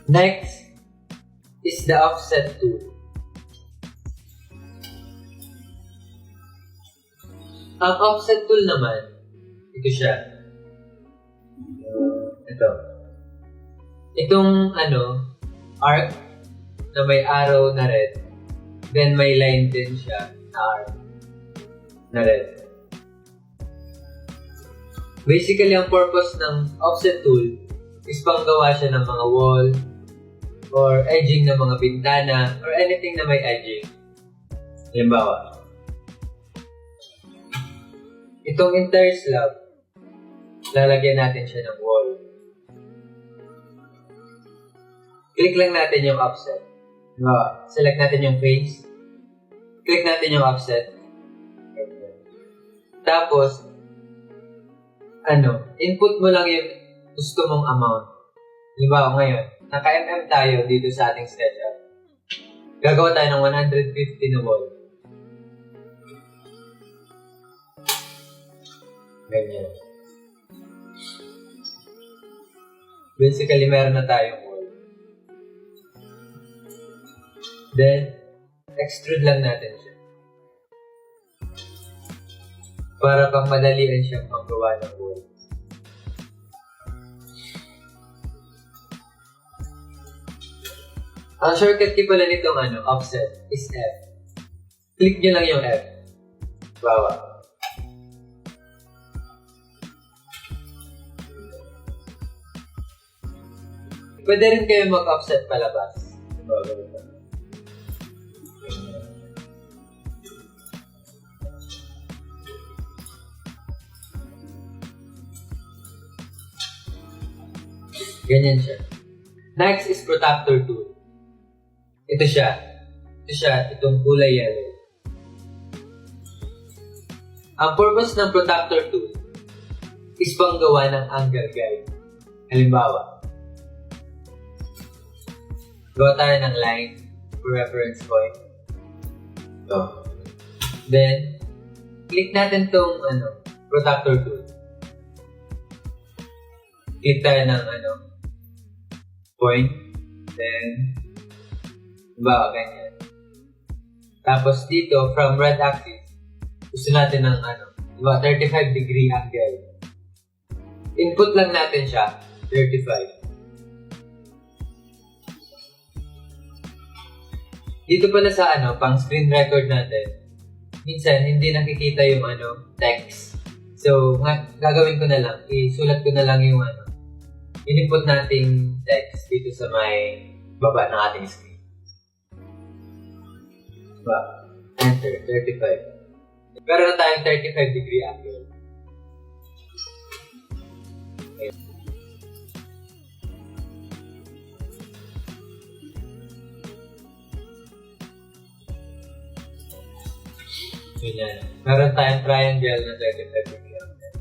Next is the offset tool. Ang offset tool naman, ito siya. Ito. Itong arc na may arrow na red, then may line din siya na arc na red. Basically, ang purpose ng offset tool is panggawa siya ng mga wall or edging ng mga bintana or anything na may edging. Halimbawa, itong entire slab, lalagyan natin siya ng wall. Click lang natin yung offset. Select natin yung face. Click natin yung offset. Tapos, input mo lang yung gusto mong amount. Halimbawa ngayon, naka-mm tayo dito sa ating SketchUp. Gagawa tayo ng 150 na wall. Ganyan. Basically, meron na tayong wall. Then, extrude lang natin siya. Para pang madalian siyang magawa ng wall. Ang shortcut key pala nitong offset is F. Click nyo lang yung F. Bawa. Pwede rin kayo mag-offset palabas. Ganyan siya. Next is protractor tool. Ito siya. Itong kulay yellow. Ang purpose ng protractor tool is panggawa ng angle guide. Halimbawa, gawa tayo ng line for reference point. So, then, click natin tong protractor tool. Click tayo ng point. Then, ganyan. Tapos dito, from red axis, gusto natin ng 35 degree angle. Input lang natin siya, 35. Dito pala sa pang screen record natin, minsan hindi nakikita yung text. So, gagawin ko na lang, isulat ko na lang yung input nating text dito sa may baba ng ating screen. Enter, 35. Pero na tayong 35 degree angle. Okay. Ganyan. Meron tayong triangle na 35 degree angle.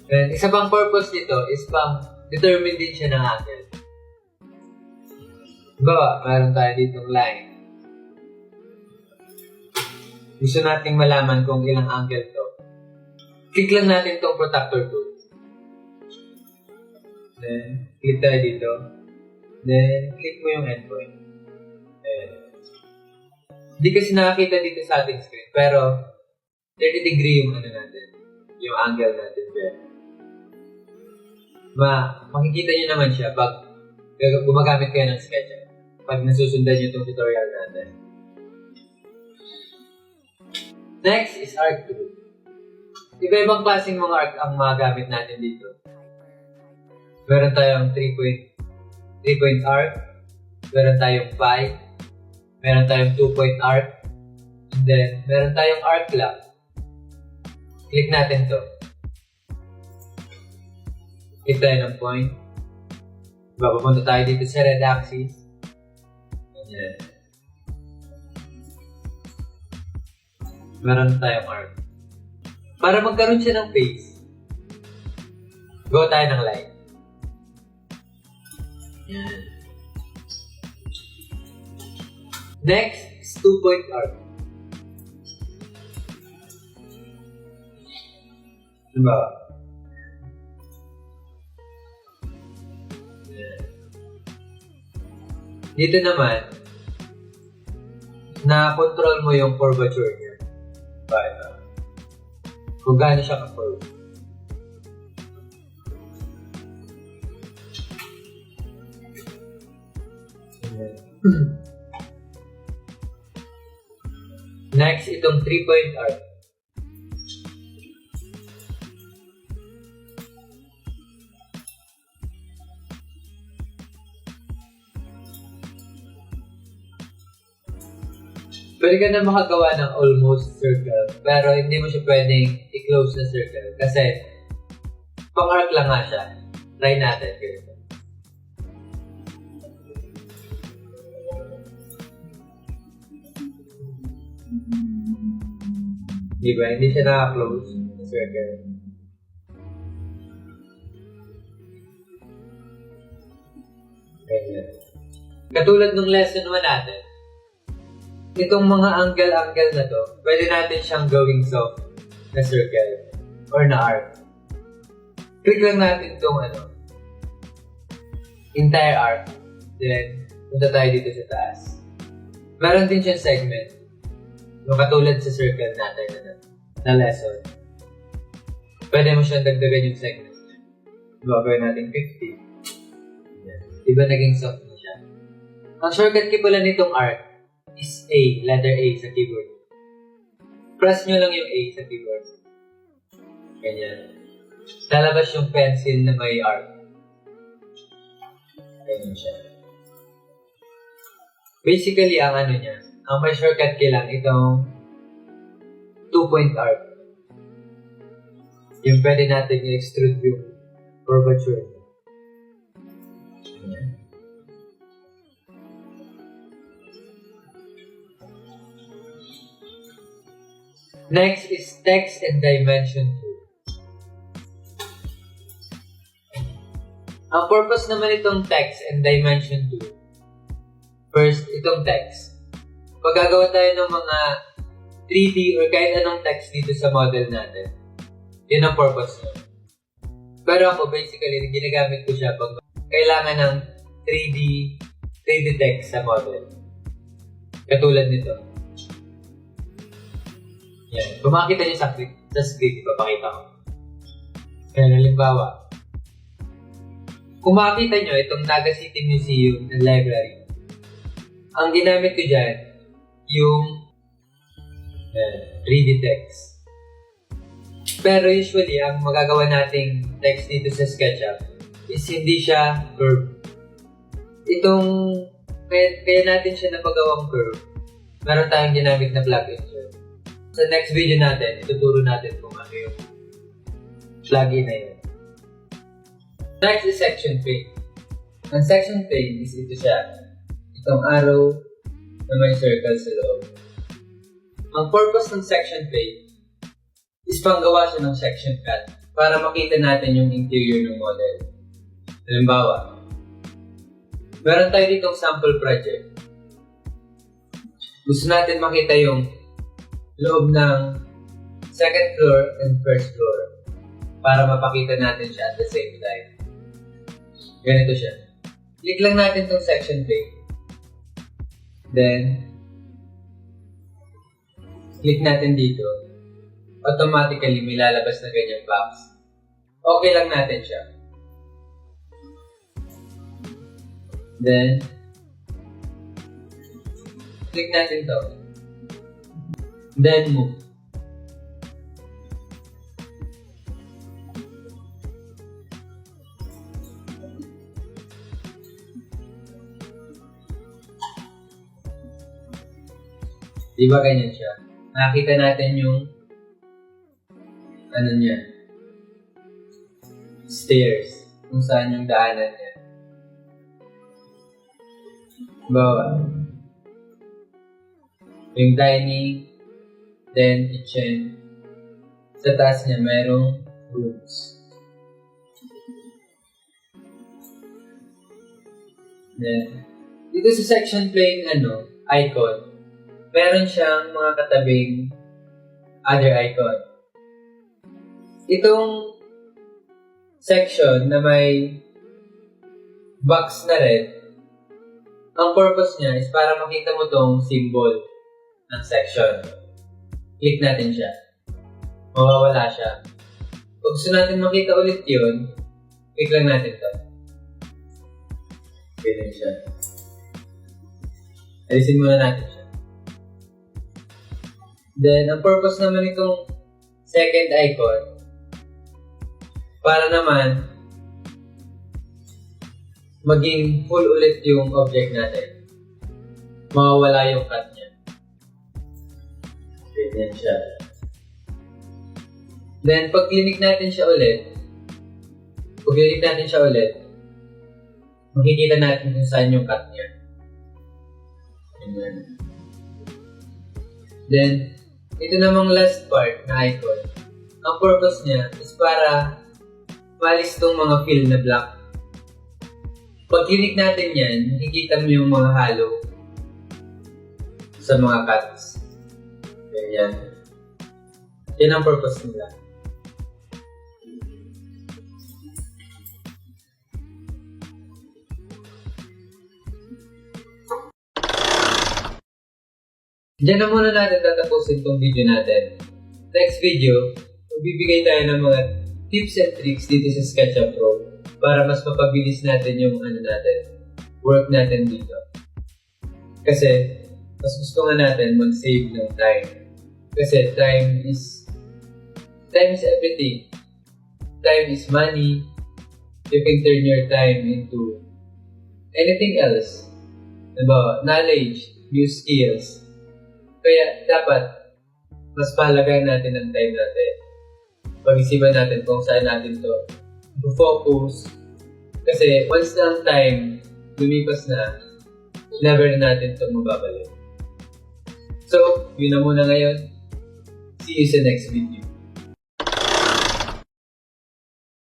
And isa pang purpose nito is determine din siya ng angle. Diba, meron tayo ditong line. Gusto nating malaman kung ilang angle to. Click lang natin itong protractor tool. Then, click tayo dito. Then, click mo yung endpoint. Ayan. Hindi kasi nakakita dito sa ating screen, pero 30 degree yung natin. Yung angle natin dyan. Makikita nyo naman siya pag gumagamit kayo ng SketchUp. Pag nasusundan nyo itong tutorial natin. Next is arc tool. Iba-ibang klaseng mga arc ang magamit natin dito. Meron tayong 3-point arc. Meron tayong 5. Meron tayong 2-point arc. And then, meron tayong arc lang. Click natin to. Click tayo ng point. Papunta tayo dito sa red axis. Yan. Meron tayong arc. Para magkaroon siya ng face, gawa tayo ng line. Yan. Next is 2-point arc. Diba? Dito naman, na-control mo yung curvature niya. Kung gaano siya ka-curve. Next, itong 3-point arc. Pwede ka na makagawa ng almost circle, pero hindi mo siya pwedeng i-close na circle kasi pang-arc lang nga siya. Try natin. Ganito. Diba? Hindi siya naka-close na circle. Ganyan. Katulad ng lesson 1 natin, itong mga angle-angle na to, pwede natin siyang gawing soft na circle or na arc. Click lang natin itong entire arc. Then, punta tayo dito sa taas. Meron din siyang segment. Yung katulad sa circle natin na lesson. Pwede mo siyang dagdagan yung segment. Gagawin natin 50. Yan. Diba naging soft na siya? Ang shortcut key pala nitong arc is A, letter A sa keyboard. Press nyo lang yung A sa keyboard. Ganyan. Lalabas yung pencil na may arc. Ganyan siya. Basically, ang niya, ang may shortcut key lang, itong 2-point arc. Yung pwede natin i-extrude yung curvature. Ganyan. Next is text and dimension tool. Ang purpose naman itong text and dimension tool. First, itong text. Pag gagawa tayo ng mga 3D or kahit anong text dito sa model natin, yun ang purpose nyo. Pero ako, basically, ginagamit ko siya pag kailangan ng 3D text sa model. Katulad nito. Yan. Kung makikita nyo sa script, ipapakita ko. Kaya halimbawa, kung makikita nyo itong Naga City Museum and Library, ang ginamit ko dyan, yung 3D text. Pero usually, ang magagawa nating text dito sa SketchUp is hindi siya curve. Kaya natin siya napagawang curve. Meron tayong ginamit na plugin siya. Sa next video natin, ituturo natin kung ano yung plugin na yun. Next is section pane. Ang section pane is ito siya. Itong arrow na may circle sa loob. Ang purpose ng section pane is panggawa siya ng section cut para makita natin yung interior ng model. Halimbawa, meron tayo ditong sample project. Gusto natin makita yung loob ng second floor and first floor para mapakita natin siya at the same time. Ganito siya. Click lang natin itong section pane. Then, click natin dito. Automatically, may lalabas na ganyang box. Okay lang natin siya. Then, click natin to. Then move. Diba ganyan siya? Nakita natin yung niya, stairs, kung saan yung daanan niya. Bawa, yung dining, then kitchen. Sa taas niya, merong rooms. Then, dito sa section plane, icon, meron siyang mga katabing other icon. Itong section na may box na red, Ang purpose niya is para makita mo tong symbol ng section. Click natin siya. Mawawala siya. Kung gusto natin makita ulit yun, click lang natin to. Ganyan siya. Alisin muna natin siya. Then, ang purpose naman itong second icon, para naman maging full ulit yung object natin. Mawawala yung cut niya. Ganyan siya. Then, pag click natin siya ulit, makikita natin kung saan yung cut niya. Ganyan. Then, ito namang last part na icon. Ang purpose niya is para malis tong mga fill na black. Pag click natin yan, makikita mo yung mga halo sa mga cuts. Ganyan. Yan ang purpose nila. Diyan na muna natin tatapusin tong video natin. Next video, magbibigay tayo ng mga tips and tricks dito sa SketchUp Pro para mas mapabilis natin yung work natin dito. Kasi, mas gusto nga natin mag-save ng time. Kasi time is everything. Time is money. You can turn your time into anything else. Diba? Knowledge, new skills. Kaya dapat mas pahalagaan natin ang time natin. Pag-isipan natin kung saan natin to focus. Kasi once na ang time lumipas na, never natin ito mababalik. So, yun na muna ngayon. See you sa next video.